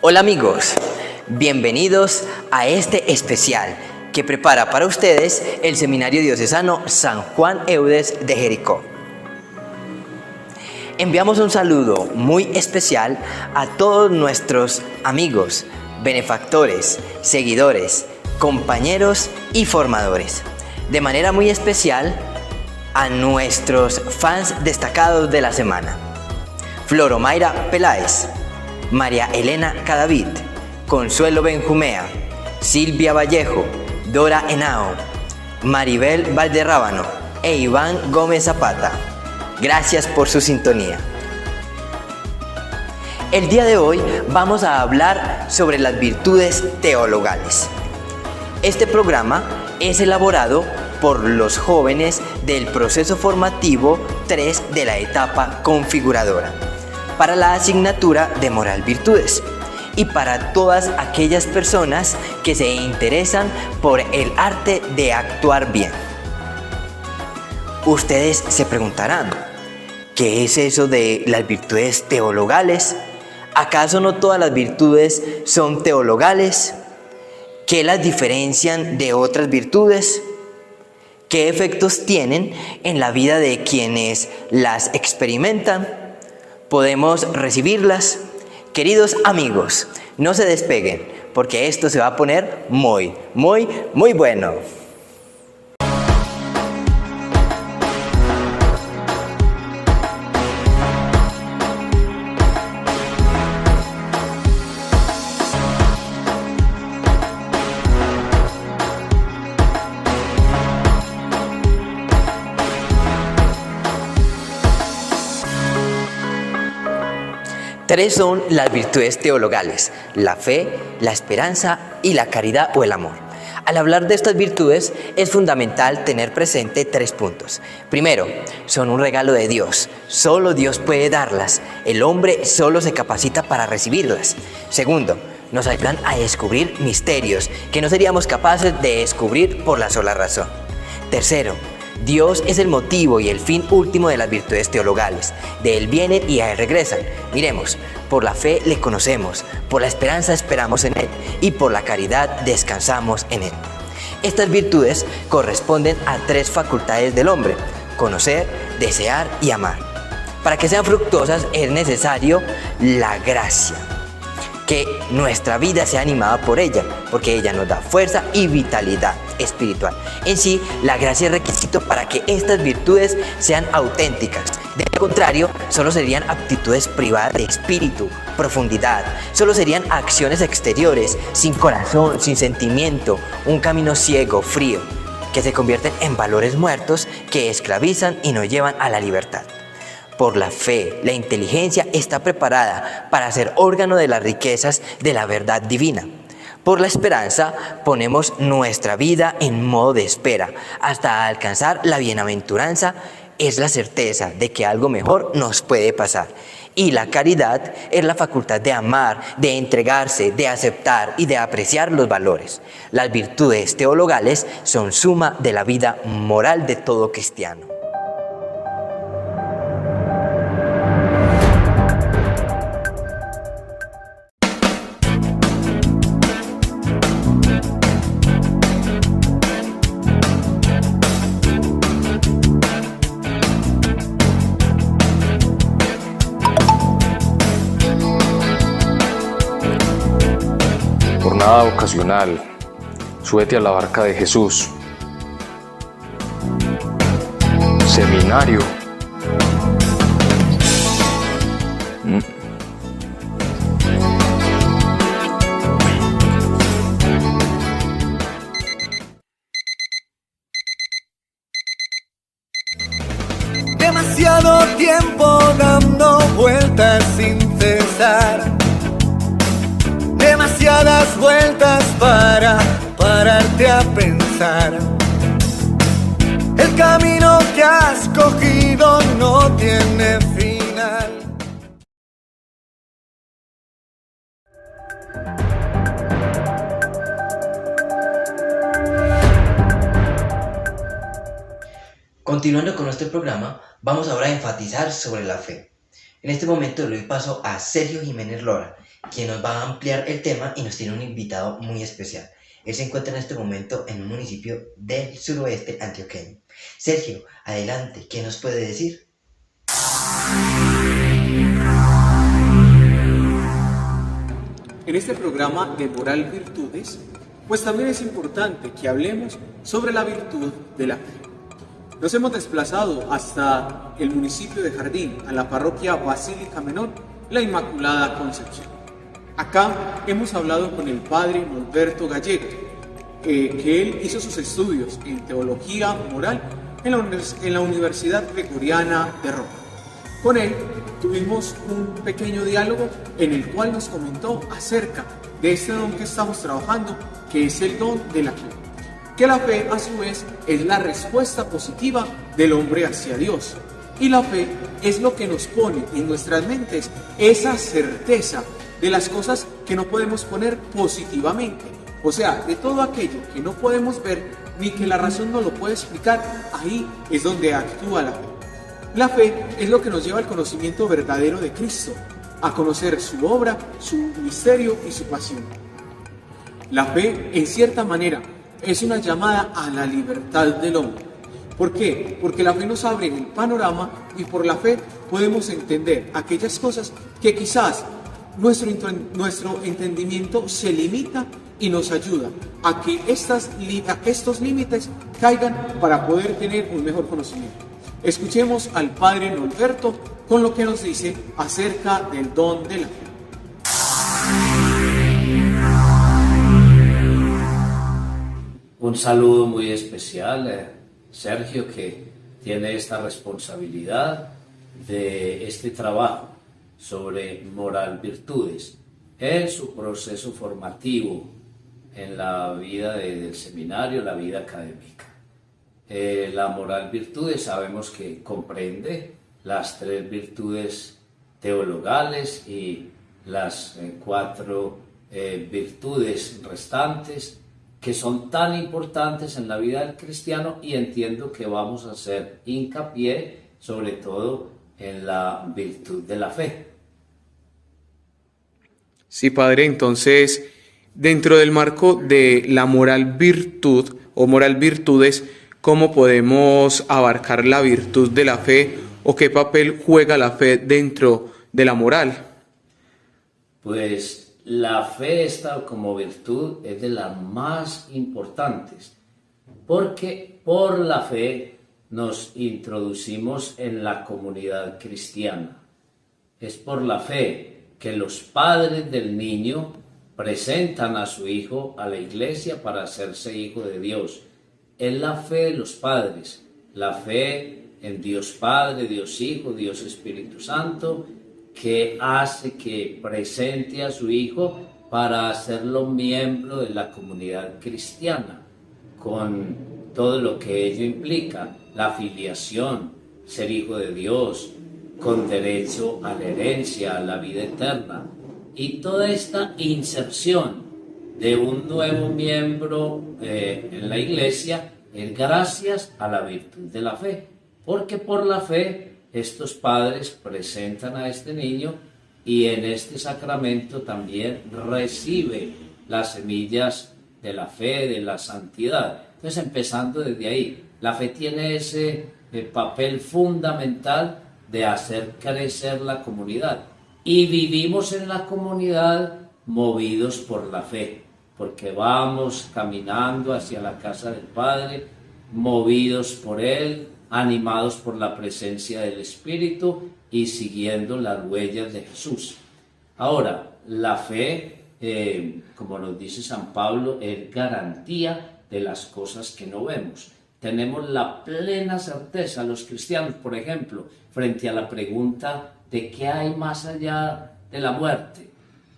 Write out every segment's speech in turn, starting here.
Hola amigos, bienvenidos a este especial que prepara para ustedes el Seminario Diocesano San Juan Eudes de Jericó. Enviamos un saludo muy especial a todos nuestros amigos, benefactores, seguidores, compañeros y formadores. De manera muy especial a nuestros fans destacados de la semana: Floromayra Peláez, María Elena Cadavid, Consuelo Benjumea, Silvia Vallejo, Dora Henao, Maribel Valderrábano e Iván Gómez Zapata. Gracias por su sintonía. El día de hoy vamos a hablar sobre las virtudes teologales. Este programa es elaborado por los jóvenes del proceso formativo 3 de la etapa configuradora, para la asignatura de Moral Virtudes y para todas aquellas personas que se interesan por el arte de actuar bien. Ustedes se preguntarán, ¿qué es eso de las virtudes teologales? ¿Acaso no todas las virtudes son teologales? ¿Qué las diferencian de otras virtudes? ¿Qué efectos tienen en la vida de quienes las experimentan? ¿Podemos recibirlas? Queridos amigos, no se despeguen, porque esto se va a poner muy bueno. Tres son las virtudes teologales: la fe, la esperanza y la caridad o el amor. Al hablar de estas virtudes es fundamental tener presente 3 puntos. Primero, son un regalo de Dios. Solo Dios puede darlas. El hombre solo se capacita para recibirlas. Segundo, nos ayudan a descubrir misterios que no seríamos capaces de descubrir por la sola razón. Tercero, Dios es el motivo y el fin último de las virtudes teologales. De Él vienen y a Él regresan. Miremos, por la fe le conocemos, por la esperanza esperamos en Él y por la caridad descansamos en Él. Estas virtudes corresponden a 3 facultades del hombre: conocer, desear y amar. Para que sean fructuosas es necesario la gracia, que nuestra vida sea animada por ella, porque ella nos da fuerza y vitalidad espiritual. En sí, la gracia es requisito para que estas virtudes sean auténticas. De lo contrario, solo serían aptitudes privadas de espíritu, profundidad. Solo serían acciones exteriores, sin corazón, sin sentimiento, un camino ciego, frío, que se convierten en valores muertos que esclavizan y nos llevan a la libertad. Por la fe, la inteligencia está preparada para ser órgano de las riquezas de la verdad divina. Por la esperanza, ponemos nuestra vida en modo de espera hasta alcanzar la bienaventuranza. Es la certeza de que algo mejor nos puede pasar. Y la caridad es la facultad de amar, de entregarse, de aceptar y de apreciar los valores. Las virtudes teologales son suma de la vida moral de todo cristiano. Jornada vocacional. Súbete a la barca de Jesús. Seminario. Demasiado tiempo dando vueltas sin cesar. Demasiadas vueltas para pararte a pensar. El camino que has cogido no tiene final. Continuando con nuestro programa, vamos ahora a enfatizar sobre la fe. En este momento le doy paso a Sergio Jiménez Lora, quien nos va a ampliar el tema y nos tiene un invitado muy especial. Él se encuentra en este momento en un municipio del suroeste antioqueño. Sergio, adelante, ¿qué nos puede decir? En este programa de Moral Virtudes, pues también es importante que hablemos sobre la virtud de la fe. Nos hemos desplazado hasta el municipio de Jardín, a la parroquia Basílica Menor, la Inmaculada Concepción. Acá hemos hablado con el padre Norberto Gallego, que él hizo sus estudios en Teología Moral en la Universidad Gregoriana de Roma. Con él tuvimos un pequeño diálogo en el cual nos comentó acerca de este don que estamos trabajando, que es el don de la fe. Que la fe, a su vez, es la respuesta positiva del hombre hacia Dios. Y la fe es lo que nos pone en nuestras mentes esa certeza de las cosas que no podemos poner positivamente. O sea, de todo aquello que no podemos ver ni que la razón no lo puede explicar, ahí es donde actúa la fe. La fe es lo que nos lleva al conocimiento verdadero de Cristo, a conocer su obra, su misterio y su pasión. La fe, en cierta manera, es una llamada a la libertad del hombre. ¿Por qué? Porque la fe nos abre el panorama y por la fe podemos entender aquellas cosas que quizás nuestro entendimiento se limita y nos ayuda a que estos límites caigan para poder tener un mejor conocimiento. Escuchemos al padre Norberto con lo que nos dice acerca del don de la fe. Un saludo muy especial, Sergio, que tiene esta responsabilidad de este trabajo sobre moral virtudes en su proceso formativo en la vida del seminario, la vida académica. La moral virtudes sabemos que comprende las 3 virtudes teologales y las 4 virtudes restantes que son tan importantes en la vida del cristiano, y entiendo que vamos a hacer hincapié sobre todo en la virtud de la fe. Sí, padre, entonces, dentro del marco de la moral virtud o moral virtudes, ¿cómo podemos abarcar la virtud de la fe o qué papel juega la fe dentro de la moral? Pues la fe, esta como virtud, es de las más importantes, porque por la fe nos introducimos en la comunidad cristiana. Es por la fe que los padres del niño presentan a su hijo a la iglesia para hacerse hijo de Dios. Es la fe de los padres, la fe en Dios Padre, Dios Hijo, Dios Espíritu Santo, que hace que presente a su hijo para hacerlo miembro de la comunidad cristiana, con todo lo que ello implica, la filiación, ser hijo de Dios, con derecho a la herencia, a la vida eterna, y toda esta inserción de un nuevo miembro en la iglesia es gracias a la virtud de la fe, porque por la fe estos padres presentan a este niño y en este sacramento también recibe las semillas de la fe, de la santidad. Entonces, empezando desde ahí, la fe tiene ese papel fundamental de hacer crecer la comunidad. Y vivimos en la comunidad movidos por la fe, porque vamos caminando hacia la casa del Padre, movidos por Él, animados por la presencia del Espíritu y siguiendo las huellas de Jesús. Ahora, la fe, como nos dice San Pablo, es garantía de las cosas que no vemos. Tenemos la plena certeza, los cristianos, por ejemplo, frente a la pregunta de qué hay más allá de la muerte.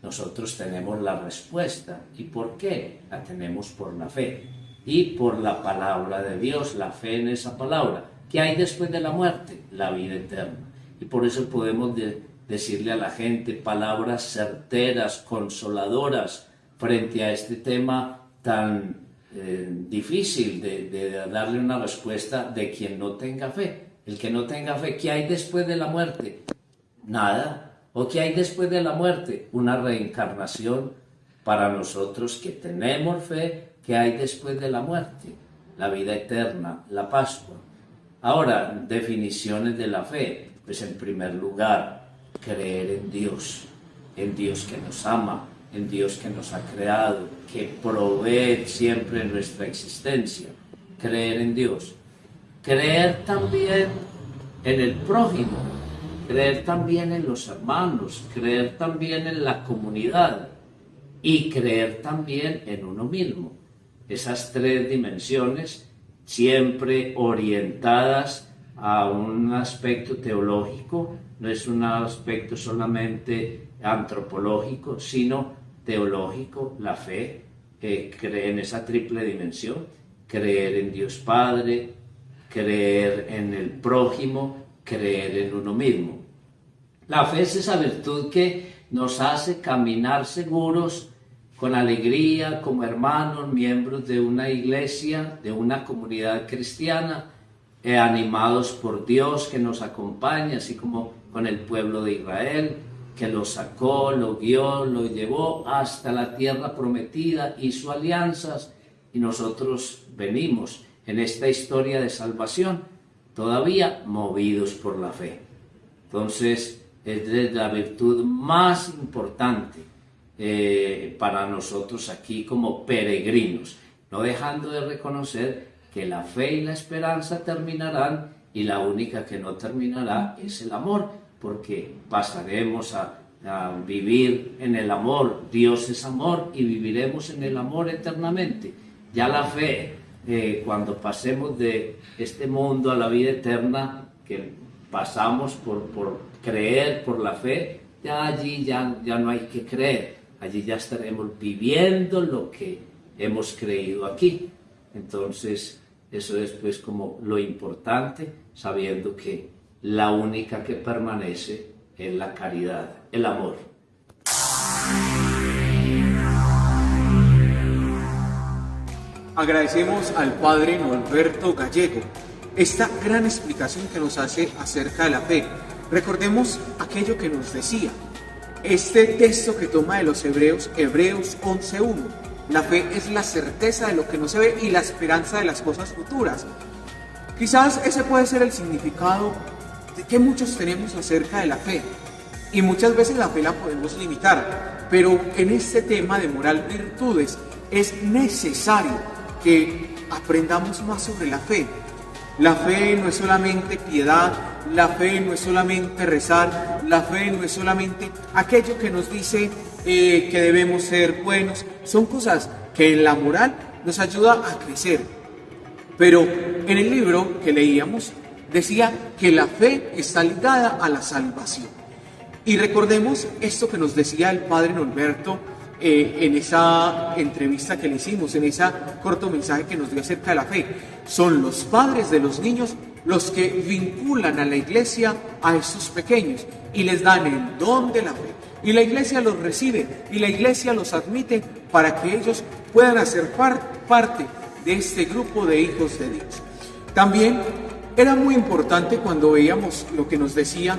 Nosotros tenemos la respuesta. ¿Y por qué? La tenemos por la fe y por la palabra de Dios, la fe en esa palabra. ¿Qué hay después de la muerte? La vida eterna. Y por eso podemos decirle a la gente palabras certeras, consoladoras, frente a este tema tan difícil de darle una respuesta de quien no tenga fe. El que no tenga fe, ¿qué hay después de la muerte? Nada. ¿O qué hay después de la muerte? Una reencarnación para nosotros que tenemos fe. ¿Qué hay después de la muerte? La vida eterna, la Pascua. Ahora, definiciones de la fe. Pues en primer lugar, creer en Dios que nos ama, en Dios que nos ha creado, que provee siempre nuestra existencia. Creer en Dios. Creer también en el prójimo, creer también en los hermanos, creer también en la comunidad y creer también en uno mismo. Esas tres dimensiones siempre orientadas a un aspecto teológico, no es un aspecto solamente antropológico, sino teológico. La fe cree en esa triple dimensión, creer en Dios Padre, creer en el prójimo, creer en uno mismo. La fe es esa virtud que nos hace caminar seguros, con alegría, como hermanos, miembros de una iglesia, de una comunidad cristiana, animados por Dios que nos acompaña, así como con el pueblo de Israel, que lo sacó, lo guió, lo llevó hasta la tierra prometida, hizo alianzas, y nosotros venimos en esta historia de salvación, todavía movidos por la fe. Entonces, es la virtud más importante para nosotros aquí como peregrinos, no dejando de reconocer que la fe y la esperanza terminarán, y la única que no terminará es el amor, porque pasaremos a vivir en el amor. Dios es amor y viviremos en el amor eternamente. Ya la fe, cuando pasemos de este mundo a la vida eterna, que pasamos por creer, por la fe, ya allí ya no hay que creer, allí ya estaremos viviendo lo que hemos creído aquí. Entonces, eso es pues como lo importante, sabiendo que la única que permanece es la caridad, el amor. Agradecemos al padre Norberto Gallego esta gran explicación que nos hace acerca de la fe. Recordemos aquello que nos decía, este texto que toma de los Hebreos 11:1. La fe es la certeza de lo que no se ve y la esperanza de las cosas futuras. Quizás ese puede ser el significado de que muchos tenemos acerca de la fe. Y muchas veces la fe la podemos limitar. Pero en este tema de moral virtudes es necesario que aprendamos más sobre la fe. La fe no es solamente piedad, la fe no es solamente rezar, la fe no es solamente aquello que nos dice que debemos ser buenos. Son cosas que en la moral nos ayuda a crecer. Pero en el libro que leíamos decía que la fe está ligada a la salvación. Y recordemos esto que nos decía el padre Norberto en esa entrevista que le hicimos, en ese corto mensaje que nos dio acerca de la fe. Son los padres de los niños los que vinculan a la iglesia a estos pequeños y les dan el don de la fe. Y la iglesia los recibe y la iglesia los admite para que ellos puedan hacer parte de este grupo de hijos de Dios. También era muy importante cuando veíamos lo que nos decía,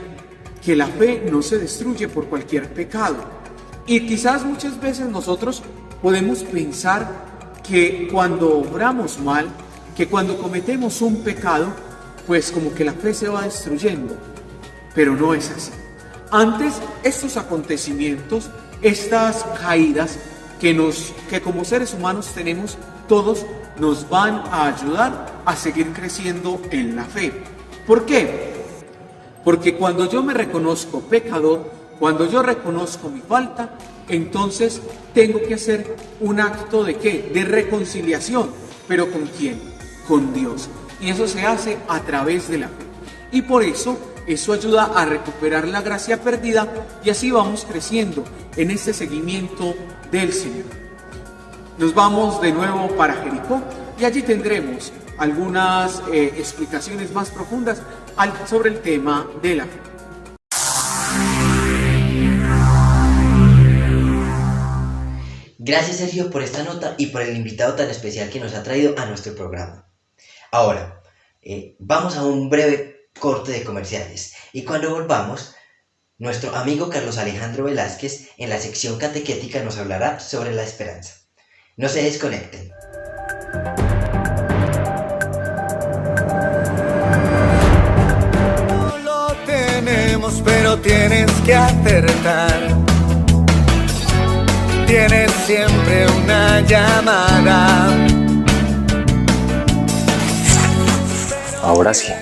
que la fe no se destruye por cualquier pecado. Y quizás muchas veces nosotros podemos pensar que cuando obramos mal, que cuando cometemos un pecado, pues como que la fe se va destruyendo. Pero no es así. Antes, estos acontecimientos, estas caídas que como seres humanos tenemos todos, nos van a ayudar a seguir creciendo en la fe. ¿Por qué? Porque cuando yo me reconozco pecador, cuando yo reconozco mi falta, entonces tengo que hacer un acto ¿de qué? De reconciliación. ¿Pero con quién? Con Dios. Y eso se hace a través de la fe. Y por eso ayuda a recuperar la gracia perdida y así vamos creciendo en este seguimiento del Señor. Nos vamos de nuevo para Jericó y allí tendremos algunas explicaciones más profundas sobre el tema de la fe. Gracias, Sergio, por esta nota y por el invitado tan especial que nos ha traído a nuestro programa. Ahora, vamos a un breve corte de comerciales y cuando volvamos Nuestro amigo Carlos Alejandro Velázquez en la sección catequética nos hablará sobre la esperanza. No se desconecten. No lo tenemos, pero tienes que acertar. Tienes siempre una llamada. Ahora sí.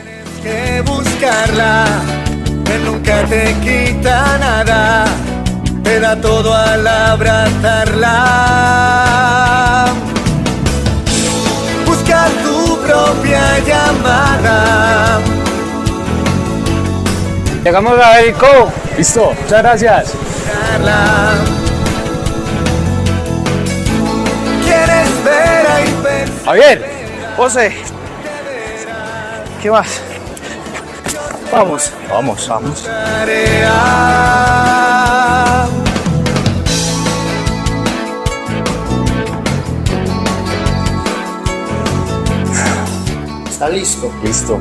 Que buscarla, Él nunca te quita nada, te da todo al abrazarla. Busca tu propia llamada. Llegamos a Berico. Listo, muchas gracias. Buscarla. Quieres ver ahí pensar. Javier. José, ¿qué más? Vamos. Tarea. ¿Está listo? Listo.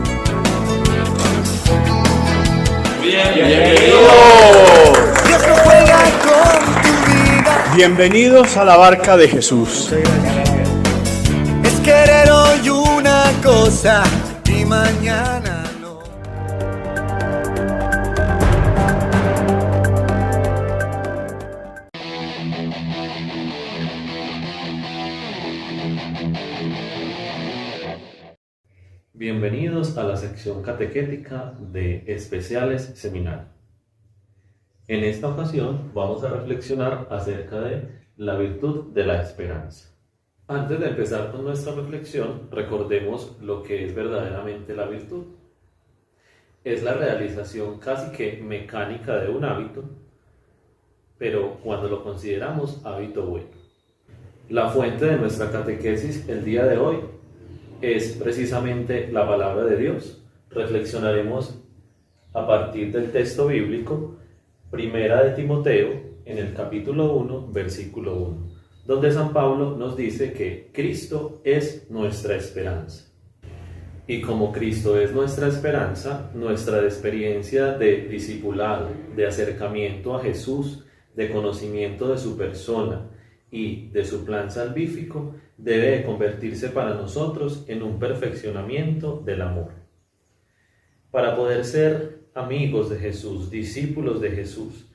Dios no juega con tu vida. Bienvenidos a la barca de Jesús. Es querer hoy una cosa y mañana no. Bienvenidos a la sección catequética de Especiales Seminario. En esta ocasión vamos a reflexionar acerca de la virtud de la esperanza. Antes de empezar con nuestra reflexión, recordemos lo que es verdaderamente la virtud. Es la realización casi que mecánica de un hábito, pero cuando lo consideramos hábito bueno. La fuente de nuestra catequesis el día de hoy es precisamente la palabra de Dios. Reflexionaremos a partir del texto bíblico, Primera de Timoteo, en el capítulo 1, versículo 1, donde San Pablo nos dice que Cristo es nuestra esperanza. Y como Cristo es nuestra esperanza, nuestra experiencia de discipulado, de acercamiento a Jesús, de conocimiento de su persona y de su plan salvífico, debe de convertirse para nosotros en un perfeccionamiento del amor. Para poder ser amigos de Jesús, discípulos de Jesús,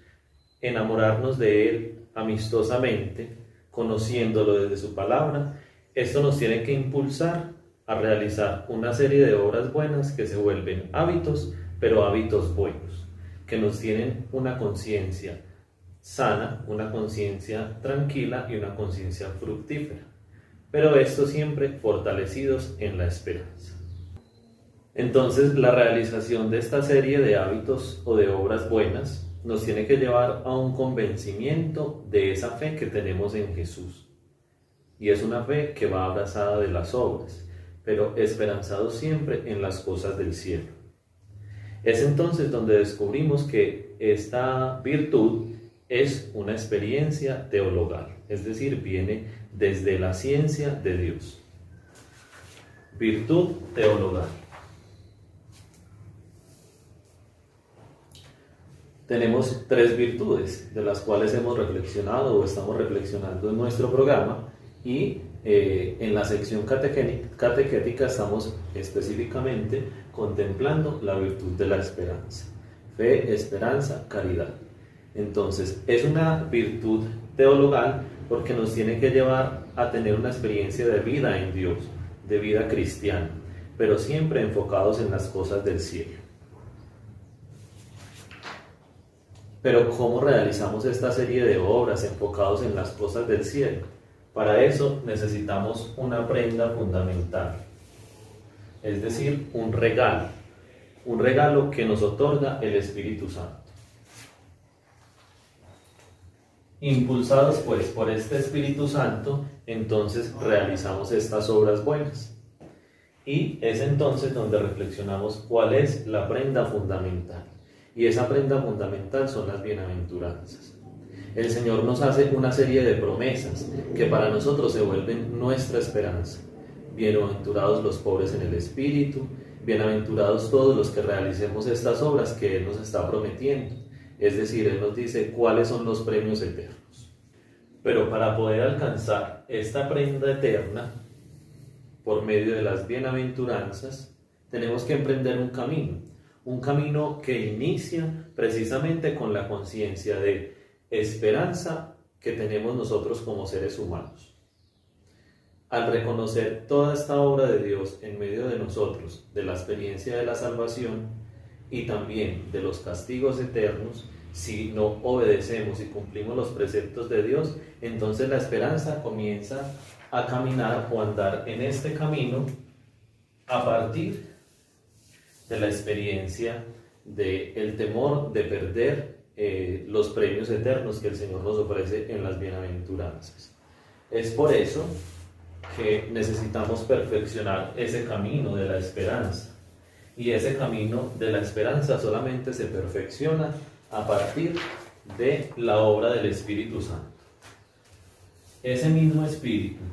enamorarnos de Él amistosamente, conociéndolo desde su palabra, esto nos tiene que impulsar a realizar una serie de obras buenas que se vuelven hábitos, pero hábitos buenos, que nos tienen una conciencia sana, una conciencia tranquila y una conciencia fructífera, pero esto siempre fortalecidos en la esperanza. Entonces, la realización de esta serie de hábitos o de obras buenas nos tiene que llevar a un convencimiento de esa fe que tenemos en Jesús. Y es una fe que va abrazada de las obras, pero esperanzado siempre en las cosas del cielo. Es entonces donde descubrimos que esta virtud es una experiencia teologal, es decir, viene desde la ciencia de Dios. Virtud teologal. Tenemos tres virtudes de las cuales hemos reflexionado o estamos reflexionando en nuestro programa y en la sección catequética estamos específicamente contemplando la virtud de la esperanza. Fe, esperanza, caridad. Entonces, es una virtud teologal porque nos tiene que llevar a tener una experiencia de vida en Dios, de vida cristiana, pero siempre enfocados en las cosas del cielo. Pero ¿cómo realizamos esta serie de obras enfocados en las cosas del cielo? Para eso necesitamos una prenda fundamental, es decir, un regalo que nos otorga el Espíritu Santo. Impulsados pues por este Espíritu Santo, entonces realizamos estas obras buenas. Y es entonces donde reflexionamos cuál es la prenda fundamental. Y esa prenda fundamental son las bienaventuranzas. El Señor nos hace una serie de promesas que para nosotros se vuelven nuestra esperanza. Bienaventurados los pobres en el espíritu, bienaventurados todos los que realicemos estas obras que Él nos está prometiendo. Es decir, Él nos dice cuáles son los premios eternos. Pero para poder alcanzar esta prenda eterna, por medio de las bienaventuranzas, tenemos que emprender un camino que inicia precisamente con la conciencia de esperanza que tenemos nosotros como seres humanos. Al reconocer toda esta obra de Dios en medio de nosotros, de la experiencia de la salvación y también de los castigos eternos, si no obedecemos y cumplimos los preceptos de Dios, entonces la esperanza comienza a caminar o andar en este camino a partir de la experiencia del temor de perder los premios eternos que el Señor nos ofrece en las bienaventuranzas. Es por eso que necesitamos perfeccionar ese camino de la esperanza. Y ese camino de la esperanza solamente se perfecciona a partir de la obra del Espíritu Santo. Ese mismo Espíritu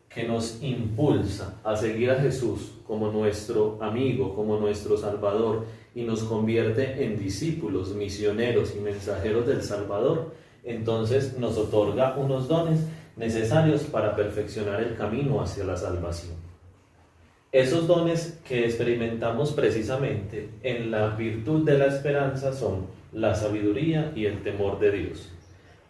que nos impulsa a seguir a Jesús como nuestro amigo, como nuestro Salvador, y nos convierte en discípulos, misioneros y mensajeros del Salvador, entonces nos otorga unos dones necesarios para perfeccionar el camino hacia la salvación. Esos dones que experimentamos precisamente en la virtud de la esperanza son la sabiduría y el temor de Dios.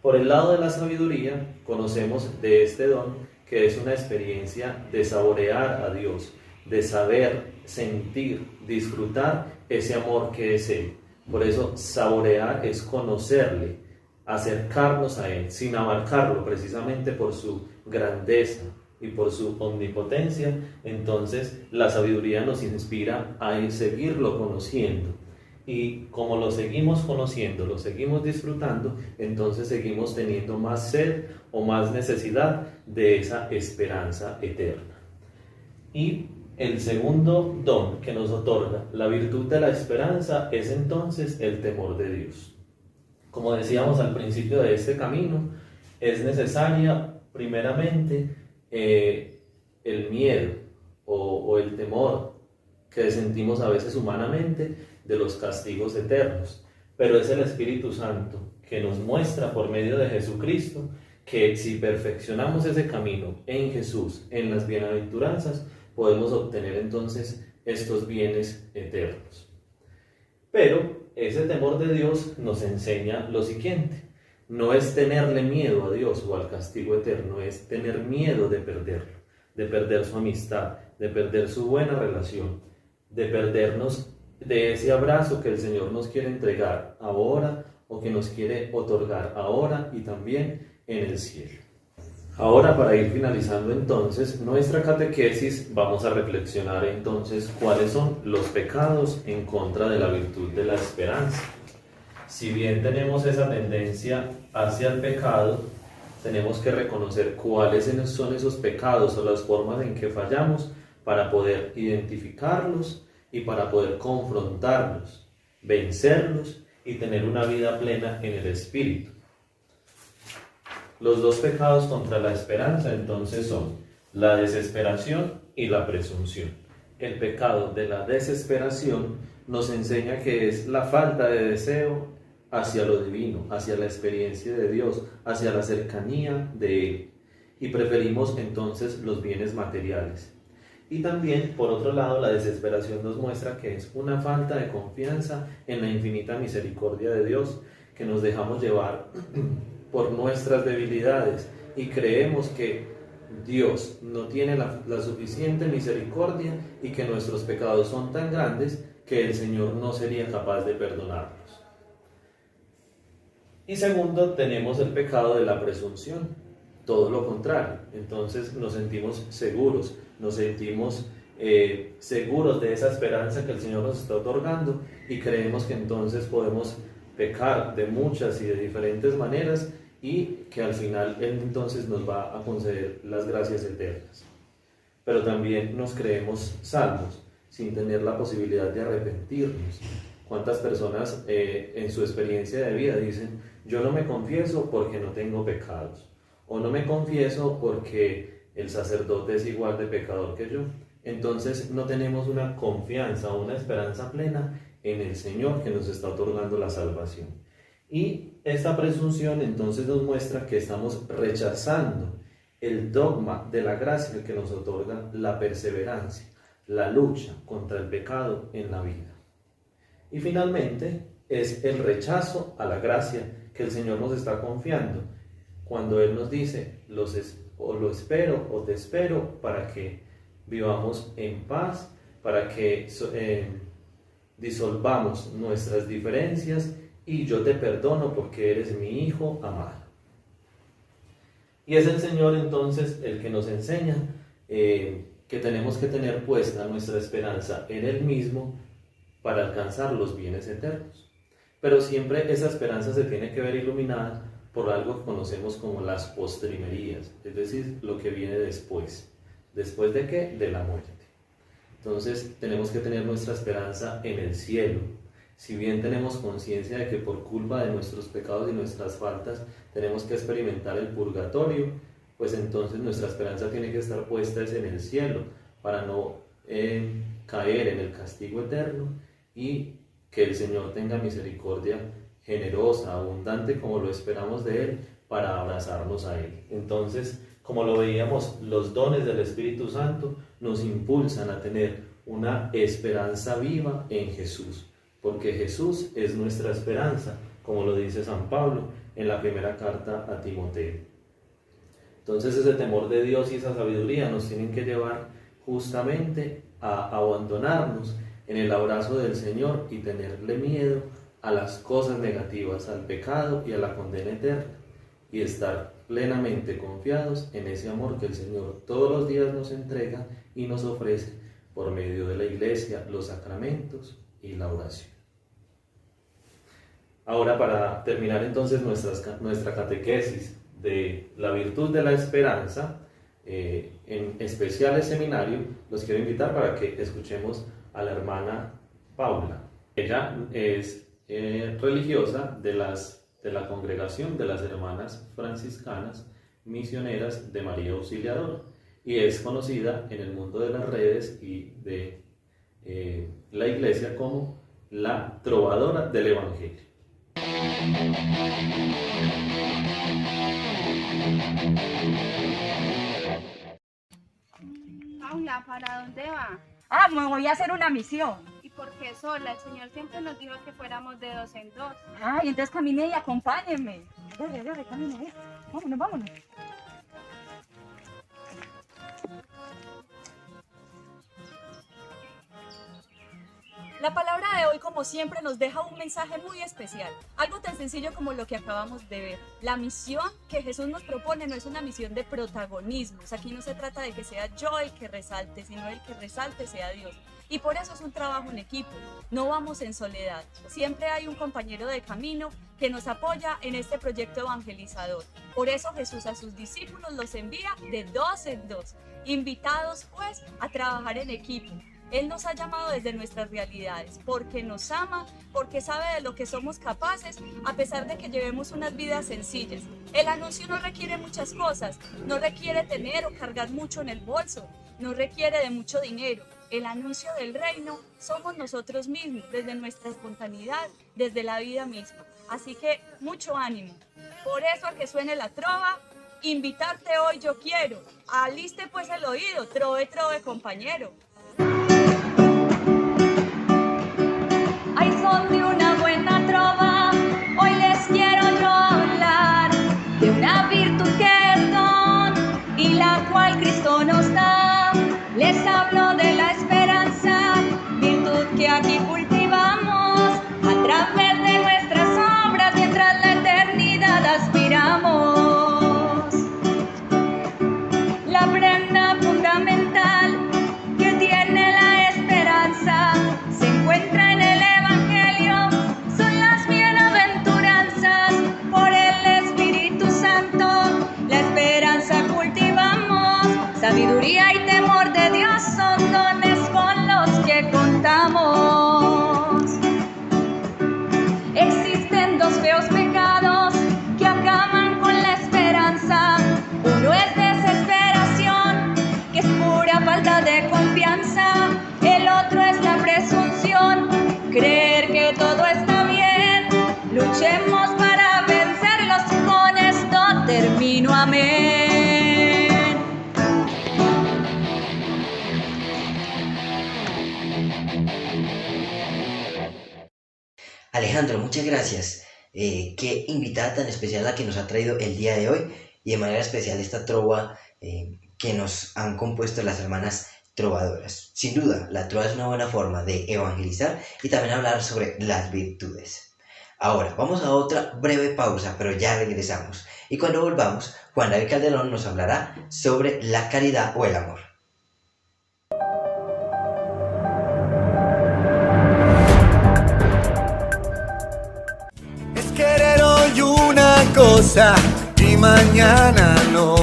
Por el lado de la sabiduría, conocemos de este don que es una experiencia de saborear a Dios, de saber, sentir, disfrutar ese amor que es Él. Por eso saborear es conocerle, acercarnos a Él sin abarcarlo, precisamente por su grandeza y por su omnipotencia. Entonces la sabiduría nos inspira a seguirlo conociendo, y como lo seguimos conociendo, lo seguimos disfrutando, entonces seguimos teniendo más sed o más necesidad de esa esperanza eterna. Y el segundo don que nos otorga la virtud de la esperanza es entonces el temor de Dios. Como decíamos al principio de este camino, es necesaria primeramente el miedo o el temor que sentimos a veces humanamente de los castigos eternos, pero es el Espíritu Santo que nos muestra por medio de Jesucristo que si perfeccionamos ese camino en Jesús, en las bienaventuranzas, podemos obtener entonces estos bienes eternos. Pero ese temor de Dios nos enseña lo siguiente: no es tenerle miedo a Dios o al castigo eterno, es tener miedo de perderlo, de perder su amistad, de perder su buena relación, de perdernos de ese abrazo que el Señor nos quiere entregar ahora o que nos quiere otorgar ahora y también en el cielo. Ahora, para ir finalizando entonces nuestra catequesis, vamos a reflexionar entonces cuáles son los pecados en contra de la virtud de la esperanza. Si bien tenemos esa tendencia hacia el pecado, tenemos que reconocer cuáles son esos pecados o las formas en que fallamos para poder identificarlos y para poder confrontarlos, vencerlos y tener una vida plena en el Espíritu. Los dos pecados contra la esperanza entonces son la desesperación y la presunción. El pecado de la desesperación nos enseña que es la falta de deseo hacia lo divino, hacia la experiencia de Dios, hacia la cercanía de Él, y preferimos entonces los bienes materiales. Y también, por otro lado, la desesperación nos muestra que es una falta de confianza en la infinita misericordia de Dios, que nos dejamos llevar por nuestras debilidades y creemos que Dios no tiene la suficiente misericordia y que nuestros pecados son tan grandes que el Señor no sería capaz de perdonarlos. Y segundo, tenemos el pecado de la presunción, todo lo contrario. Entonces nos sentimos seguros, nos sentimos seguros de esa esperanza que el Señor nos está otorgando y creemos que entonces podemos pecar de muchas y de diferentes maneras y que al final Él entonces nos va a conceder las gracias eternas. Pero también nos creemos salvos sin tener la posibilidad de arrepentirnos. ¿Cuántas personas en su experiencia de vida dicen: yo no me confieso porque no tengo pecados, o no me confieso porque el sacerdote es igual de pecador que yo? Entonces no tenemos una confianza o una esperanza plena en el Señor que nos está otorgando la salvación. Y esta presunción entonces nos muestra que estamos rechazando el dogma de la gracia que nos otorga la perseverancia, la lucha contra el pecado en la vida. Y finalmente es el rechazo a la gracia que el Señor nos está confiando cuando Él nos dice, o lo espero o te espero para que vivamos en paz, para que disolvamos nuestras diferencias y yo te perdono porque eres mi hijo amado. Y es el Señor entonces el que nos enseña que tenemos que tener puesta nuestra esperanza en Él mismo para alcanzar los bienes eternos. Pero siempre esa esperanza se tiene que ver iluminada por algo que conocemos como las postrimerías, es decir, lo que viene después. ¿Después de qué? De la muerte. Entonces tenemos que tener nuestra esperanza en el cielo. Si bien tenemos conciencia de que por culpa de nuestros pecados y nuestras faltas tenemos que experimentar el purgatorio, pues entonces nuestra esperanza tiene que estar puesta en el cielo para no caer en el castigo eterno y que el Señor tenga misericordia generosa, abundante, como lo esperamos de Él, para abrazarnos a Él. Entonces, como lo veíamos, los dones del Espíritu Santo nos impulsan a tener una esperanza viva en Jesús, porque Jesús es nuestra esperanza, como lo dice San Pablo en la primera carta a Timoteo. Entonces ese temor de Dios y esa sabiduría nos tienen que llevar justamente a abandonarnos en el abrazo del Señor y tenerle miedo a las cosas negativas, al pecado y a la condena eterna, y estar plenamente confiados en ese amor que el Señor todos los días nos entrega y nos ofrece por medio de la Iglesia, los sacramentos y la oración. Ahora, para terminar entonces nuestra catequesis de la virtud de la esperanza, en especial el seminario, los quiero invitar para que escuchemos a la hermana Paula. Ella es religiosa de la congregación de las hermanas franciscanas misioneras de María Auxiliadora y es conocida en el mundo de las redes y de la iglesia como la trovadora del Evangelio. Paula, ¿para dónde va? Ah, me voy a hacer una misión. ¿Y por qué sola? El Señor siempre nos dijo que fuéramos de 2 en 2. Ay, entonces camine y acompáñenme. Dale, camine. Vámonos. La palabra de hoy, como siempre, nos deja un mensaje muy especial. Algo tan sencillo como lo que acabamos de ver. La misión que Jesús nos propone no es una misión de protagonismos. Aquí no se trata de que sea yo el que resalte, sino el que resalte sea Dios. Y por eso es un trabajo en equipo. No vamos en soledad. Siempre hay un compañero de camino que nos apoya en este proyecto evangelizador. Por eso Jesús a sus discípulos los envía de 2 en 2, invitados pues a trabajar en equipo. Él nos ha llamado desde nuestras realidades, porque nos ama, porque sabe de lo que somos capaces, a pesar de que llevemos unas vidas sencillas. El anuncio no requiere muchas cosas, no requiere tener o cargar mucho en el bolso, no requiere de mucho dinero. El anuncio del reino somos nosotros mismos, desde nuestra espontaneidad, desde la vida misma. Así que mucho ánimo. Por eso a que suene la trova, invitarte hoy yo quiero. Aliste pues el oído, trove, compañero. Ay, son de una buena trova, hoy les quiero yo hablar de una virtud que es don y la cual Cristo nos da. Les hablo de la esperanza, virtud que aquí cultivamos a través de nuestras obras mientras la eternidad aspiramos. La prenda fundamental que tiene la esperanza se encuentra en el Evangelio muchas gracias. Qué invitada tan especial la que nos ha traído el día de hoy y de manera especial esta trova que nos han compuesto las hermanas trovadoras. Sin duda, la trova es una buena forma de evangelizar y también hablar sobre las virtudes. Ahora, vamos a otra breve pausa, pero ya regresamos. Y cuando volvamos, Juan David Calderón nos hablará sobre la caridad o el amor. Es querer hoy una cosa y mañana no.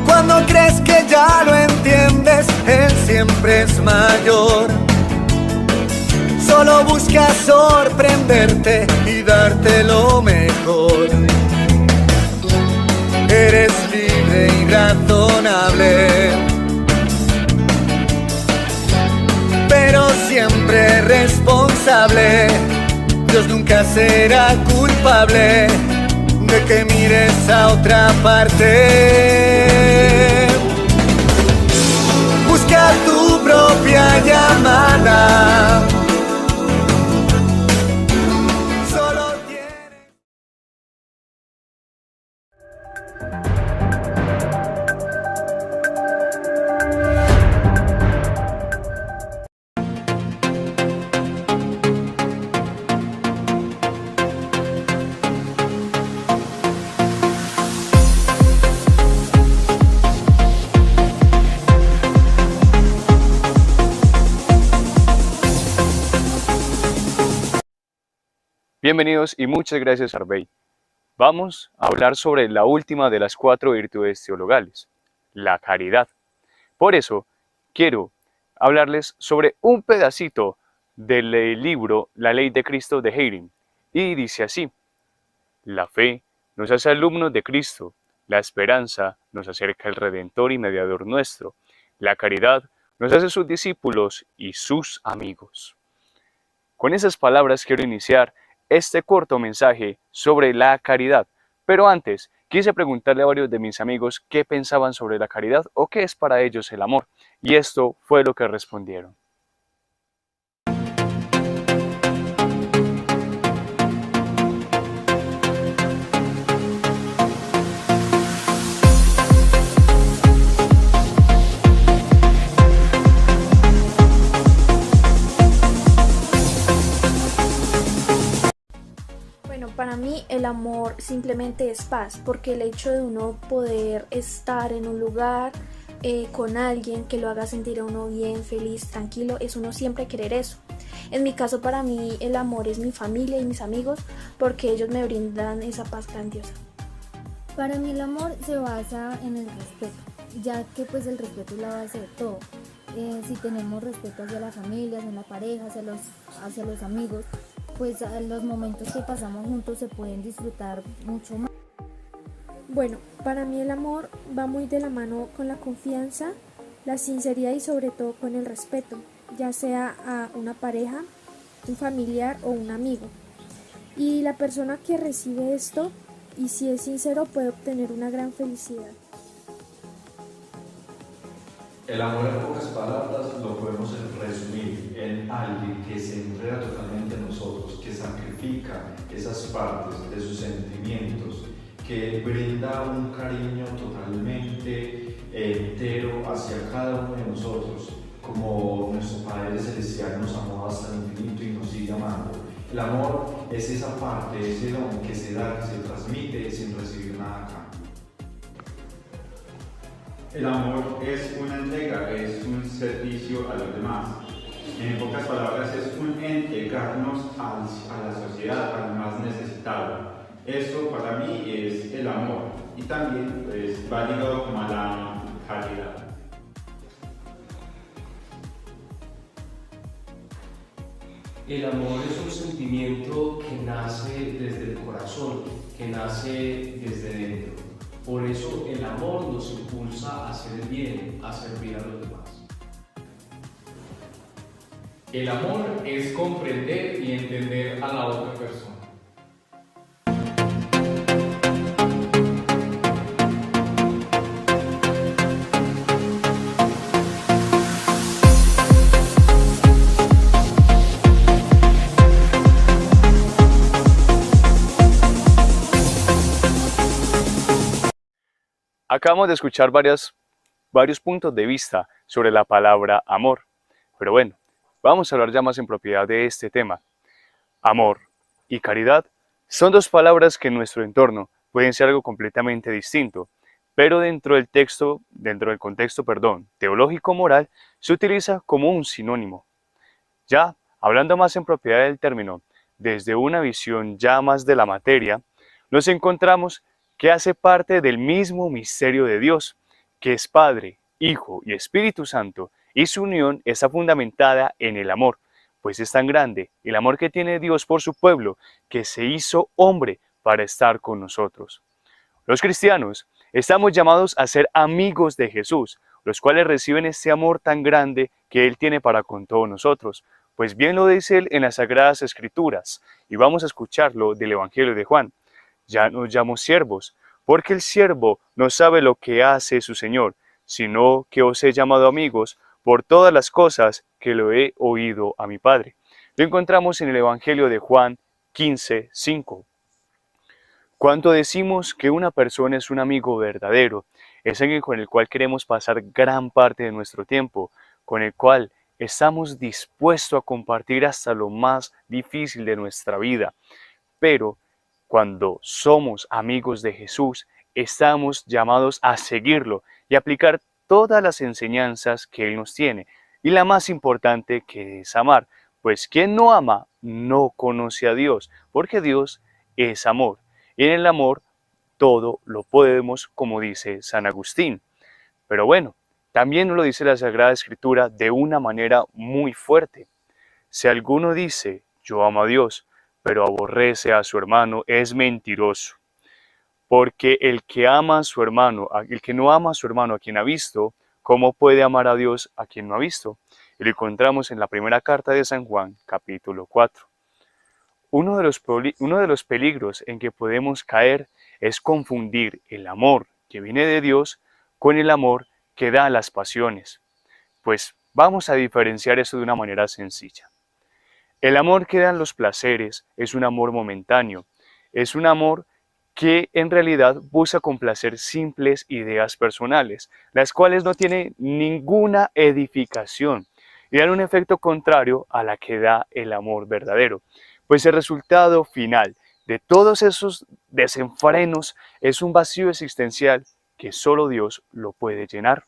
Cuando crees que ya lo entiendes, Él siempre es mayor. Solo busca sorprenderte y darte lo mejor. Eres libre y razonable, pero siempre responsable. Dios nunca será culpable de que mires a otra parte. Busca tu propia llamada. Bienvenidos y muchas gracias, Arbey. Vamos a hablar sobre la última de las 4 virtudes teologales, la caridad. Por eso, quiero hablarles sobre un pedacito del libro La Ley de Cristo de Heiring. Y dice así: la fe nos hace alumnos de Cristo, la esperanza nos acerca al Redentor y Mediador nuestro, la caridad nos hace sus discípulos y sus amigos. Con esas palabras quiero iniciar este corto mensaje sobre la caridad, pero antes quise preguntarle a varios de mis amigos qué pensaban sobre la caridad o qué es para ellos el amor, y esto fue lo que respondieron. Para mí el amor simplemente es paz, porque el hecho de uno poder estar en un lugar con alguien que lo haga sentir a uno bien, feliz, tranquilo, es uno siempre querer eso. En mi caso, para mí el amor es mi familia y mis amigos, porque ellos me brindan esa paz grandiosa. Para mí el amor se basa en el respeto, ya que pues el respeto es la base de todo. Si tenemos respeto hacia la familia, hacia la pareja, hacia los amigos, pues los momentos que pasamos juntos se pueden disfrutar mucho más. Bueno, para mí el amor va muy de la mano con la confianza, la sinceridad y sobre todo con el respeto, ya sea a una pareja, un familiar o un amigo. Y la persona que recibe esto, y si es sincero, puede obtener una gran felicidad. El amor, en pocas palabras, lo podemos resumir en alguien que se entrega totalmente a nosotros, que sacrifica esas partes de sus sentimientos, que brinda un cariño totalmente entero hacia cada uno de nosotros, como nuestro Padre Celestial nos amó hasta el infinito y nos sigue amando. El amor es esa parte, ese don que se da, que se transmite sin recibir nada acá. El amor es una entrega, es un servicio a los demás. En pocas palabras, es un entregarnos a la sociedad, al más necesitado. Eso para mí es el amor y también pues, va ligado como a la caridad. El amor es un sentimiento que nace desde el corazón, que nace desde dentro. Por eso el amor nos impulsa a hacer el bien, a servir a los demás. El amor es comprender y entender a la otra persona. Acabamos de escuchar varios puntos de vista sobre la palabra amor, pero bueno, vamos a hablar ya más en propiedad de este tema. Amor y caridad son dos palabras que en nuestro entorno pueden ser algo completamente distinto, pero dentro del contexto teológico-moral, se utiliza como un sinónimo. Ya, hablando más en propiedad del término, desde una visión ya más de la materia, nos encontramos que hace parte del mismo misterio de Dios, que es Padre, Hijo y Espíritu Santo, y su unión está fundamentada en el amor, pues es tan grande el amor que tiene Dios por su pueblo, que se hizo hombre para estar con nosotros. Los cristianos estamos llamados a ser amigos de Jesús, los cuales reciben este amor tan grande que Él tiene para con todos nosotros, pues bien lo dice Él en las Sagradas Escrituras, y vamos a escucharlo del Evangelio de Juan. Ya nos llamo siervos, porque el siervo no sabe lo que hace su Señor, sino que os he llamado amigos por todas las cosas que lo he oído a mi Padre. Lo encontramos en el Evangelio de Juan 15:5. Cuando decimos que una persona es un amigo verdadero, es alguien con el cual queremos pasar gran parte de nuestro tiempo, con el cual estamos dispuestos a compartir hasta lo más difícil de nuestra vida. Pero cuando somos amigos de Jesús, estamos llamados a seguirlo y aplicar todas las enseñanzas que Él nos tiene. Y la más importante, que es amar, pues quien no ama no conoce a Dios, porque Dios es amor. Y en el amor todo lo podemos, como dice San Agustín. Pero bueno, también nos lo dice la Sagrada Escritura de una manera muy fuerte. Si alguno dice, yo amo a Dios, pero aborrece a su hermano, es mentiroso. Porque el que no ama a su hermano a quien ha visto, ¿cómo puede amar a Dios a quien no ha visto? Y lo encontramos en la primera carta de San Juan, capítulo 4. Uno de los peligros en que podemos caer es confundir el amor que viene de Dios con el amor que da las pasiones. Pues vamos a diferenciar eso de una manera sencilla. El amor que dan los placeres es un amor momentáneo, es un amor que en realidad busca complacer simples ideas personales, las cuales no tienen ninguna edificación y dan un efecto contrario a la que da el amor verdadero. Pues el resultado final de todos esos desenfrenos es un vacío existencial que solo Dios lo puede llenar.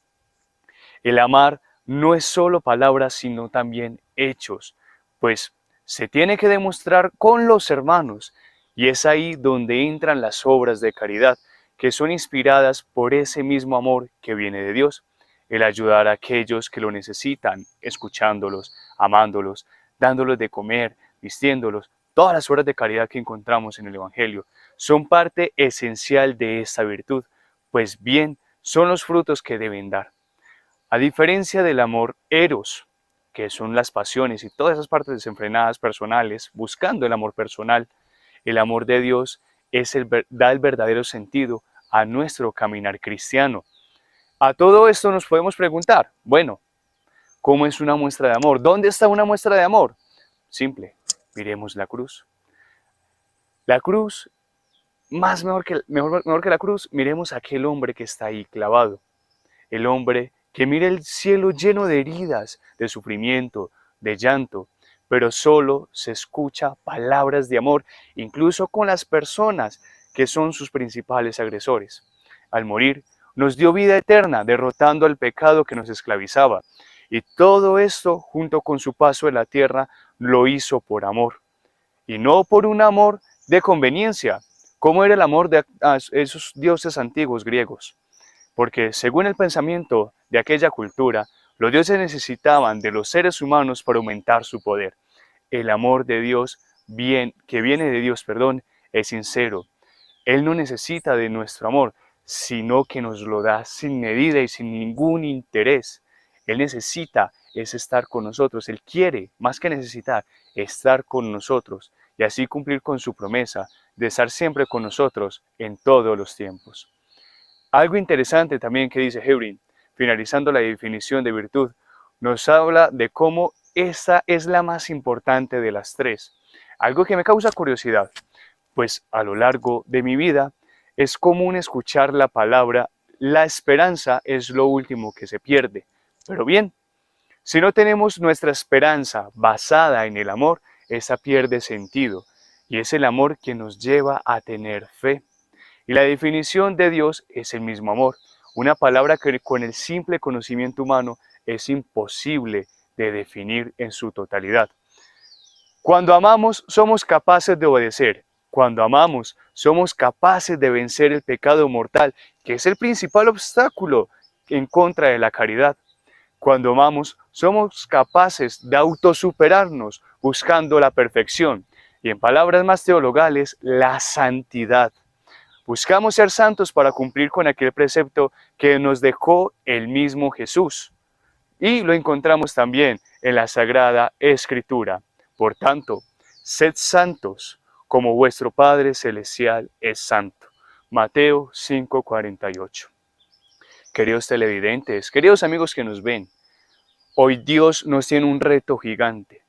El amar no es solo palabras, sino también hechos, pues se tiene que demostrar con los hermanos, y es ahí donde entran las obras de caridad, que son inspiradas por ese mismo amor que viene de Dios, el ayudar a aquellos que lo necesitan, escuchándolos, amándolos, dándolos de comer, vistiéndolos. Todas las obras de caridad que encontramos en el Evangelio son parte esencial de esta virtud, pues bien son los frutos que deben dar. A diferencia del amor eros, que son las pasiones y todas esas partes desenfrenadas personales, buscando el amor personal, el amor de Dios da el verdadero sentido a nuestro caminar cristiano. A todo esto nos podemos preguntar, bueno, ¿cómo es una muestra de amor? ¿Dónde está una muestra de amor? Simple, miremos la cruz. La cruz, mejor que la cruz, miremos a aquel hombre que está ahí clavado. El hombre que mira el cielo lleno de heridas, de sufrimiento, de llanto, pero solo se escucha palabras de amor, incluso con las personas que son sus principales agresores. Al morir, nos dio vida eterna, derrotando al pecado que nos esclavizaba. Y todo esto, junto con su paso en la tierra, lo hizo por amor. Y no por un amor de conveniencia, como era el amor de esos dioses antiguos griegos. Porque según el pensamiento de aquella cultura, los dioses necesitaban de los seres humanos para aumentar su poder. El amor de Dios, que viene de Dios, es sincero. Él no necesita de nuestro amor, sino que nos lo da sin medida y sin ningún interés. Él necesita es estar con nosotros. Él quiere, más que necesitar, estar con nosotros y así cumplir con su promesa de estar siempre con nosotros en todos los tiempos. Algo interesante también que dice Hebrin, finalizando la definición de virtud, nos habla de cómo esta es la más importante de las tres. Algo que me causa curiosidad, pues a lo largo de mi vida es común escuchar la palabra la esperanza es lo último que se pierde. Pero bien, si no tenemos nuestra esperanza basada en el amor, esa pierde sentido. Y es el amor que nos lleva a tener fe. Y la definición de Dios es el mismo amor. Una palabra que con el simple conocimiento humano es imposible de definir en su totalidad. Cuando amamos, somos capaces de obedecer. Cuando amamos, somos capaces de vencer el pecado mortal, que es el principal obstáculo en contra de la caridad. Cuando amamos, somos capaces de autosuperarnos buscando la perfección. Y en palabras más teologales, la santidad. Buscamos ser santos para cumplir con aquel precepto que nos dejó el mismo Jesús. Y lo encontramos también en la Sagrada Escritura. Por tanto, sed santos, como vuestro Padre Celestial es santo. Mateo 5:48. Queridos televidentes, queridos amigos que nos ven, hoy Dios nos tiene un reto gigante.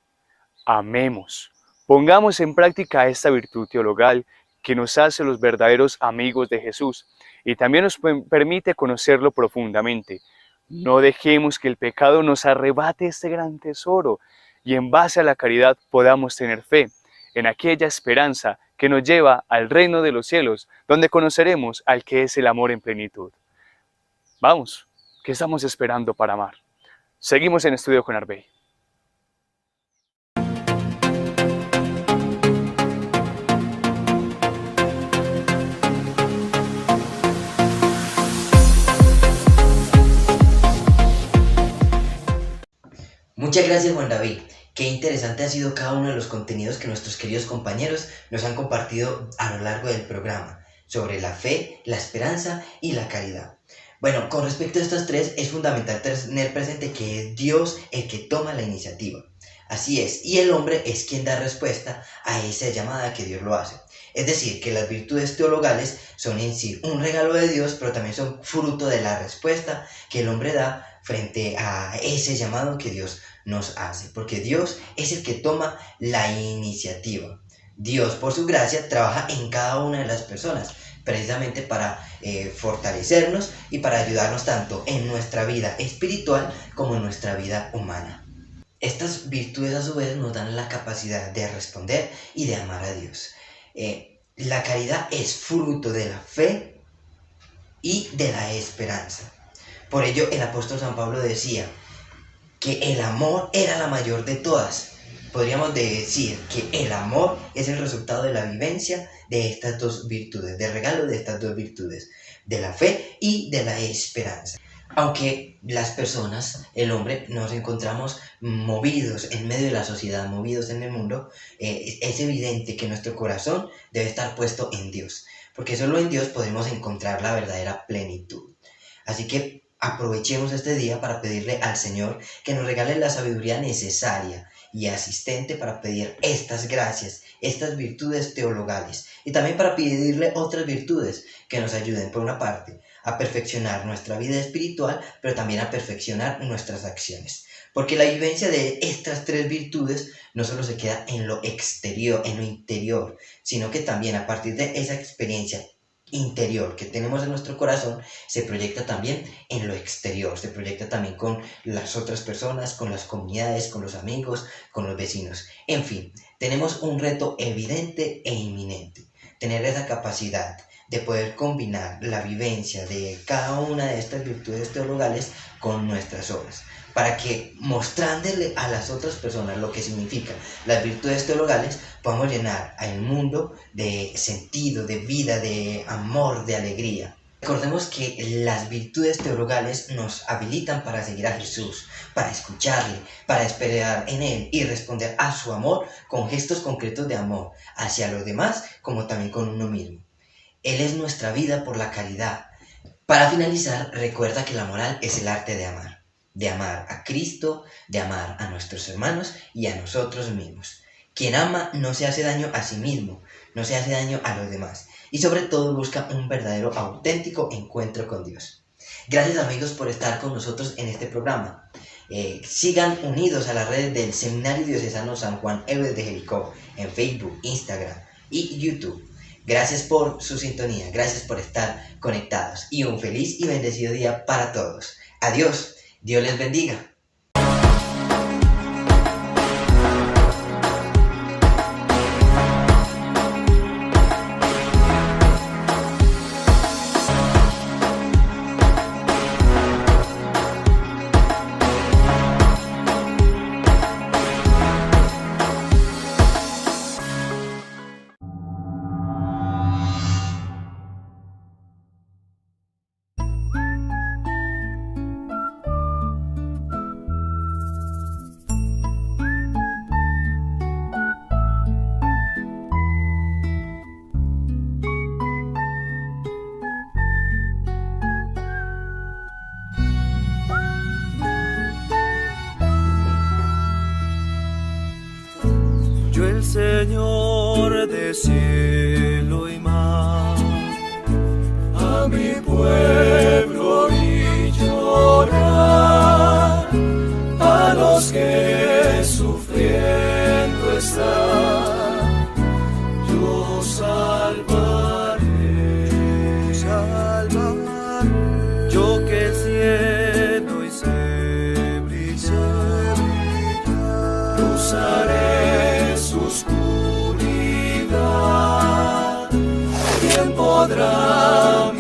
Amemos, pongamos en práctica esta virtud teologal que nos hace los verdaderos amigos de Jesús y también nos permite conocerlo profundamente. No dejemos que el pecado nos arrebate este gran tesoro y en base a la caridad podamos tener fe en aquella esperanza que nos lleva al reino de los cielos, donde conoceremos al que es el amor en plenitud. Vamos, ¿qué estamos esperando para amar? Seguimos en Estudio con Arbey. Muchas gracias, Juan David. Qué interesante ha sido cada uno de los contenidos que nuestros queridos compañeros nos han compartido a lo largo del programa sobre la fe, la esperanza y la caridad. Bueno, con respecto a estas tres, es fundamental tener presente que es Dios el que toma la iniciativa. Así es, y el hombre es quien da respuesta a esa llamada que Dios lo hace. Es decir, que las virtudes teologales son en sí un regalo de Dios, pero también son fruto de la respuesta que el hombre da frente a ese llamado que Dios nos hace, porque Dios es el que toma la iniciativa. Dios, por su gracia, trabaja en cada una de las personas, precisamente para fortalecernos y para ayudarnos tanto en nuestra vida espiritual como en nuestra vida humana. Estas virtudes a su vez nos dan la capacidad de responder y de amar a Dios. La caridad es fruto de la fe y de la esperanza. Por ello el apóstol San Pablo decía que el amor era la mayor de todas. Podríamos decir que el amor es el resultado de la vivencia de estas dos virtudes, del regalo de estas dos virtudes, de la fe y de la esperanza. Aunque las personas, el hombre, nos encontramos movidos en medio de la sociedad, movidos en el mundo, es evidente que nuestro corazón debe estar puesto en Dios, porque solo en Dios podemos encontrar la verdadera plenitud. Así que aprovechemos este día para pedirle al Señor que nos regale la sabiduría necesaria y asistente para pedir estas gracias, estas virtudes teologales, y también para pedirle otras virtudes que nos ayuden, por una parte, a perfeccionar nuestra vida espiritual, pero también a perfeccionar nuestras acciones. Porque la vivencia de estas tres virtudes no solo se queda en lo exterior, en lo interior, sino que también a partir de esa experiencia interior que tenemos en nuestro corazón, se proyecta también en lo exterior, se proyecta también con las otras personas, con las comunidades, con los amigos, con los vecinos. En fin, tenemos un reto evidente e inminente, tener esa capacidad de poder combinar la vivencia de cada una de estas virtudes teologales con nuestras obras, para que mostrándole a las otras personas lo que significan las virtudes teologales, podamos llenar al mundo de sentido, de vida, de amor, de alegría. Recordemos que las virtudes teologales nos habilitan para seguir a Jesús, para escucharle, para esperar en Él y responder a su amor con gestos concretos de amor hacia los demás como también con uno mismo. Él es nuestra vida por la caridad. Para finalizar, recuerda que la moral es el arte de amar a Cristo, de amar a nuestros hermanos y a nosotros mismos. Quien ama no se hace daño a sí mismo, no se hace daño a los demás y sobre todo busca un verdadero, auténtico encuentro con Dios. Gracias amigos por estar con nosotros en este programa. Sigan unidos a las redes del Seminario Diocesano San Juan Eudes de Jericó en Facebook, Instagram y YouTube. Gracias por su sintonía, gracias por estar conectados y un feliz y bendecido día para todos. Adiós, Dios les bendiga. Yo el Señor de cielo y mar, a mi pueblo vi llorar, a los que sufriendo están, yo salvaré, yo que el cielo hice brillar, cruzaré su oscuridad, ¿quién podrá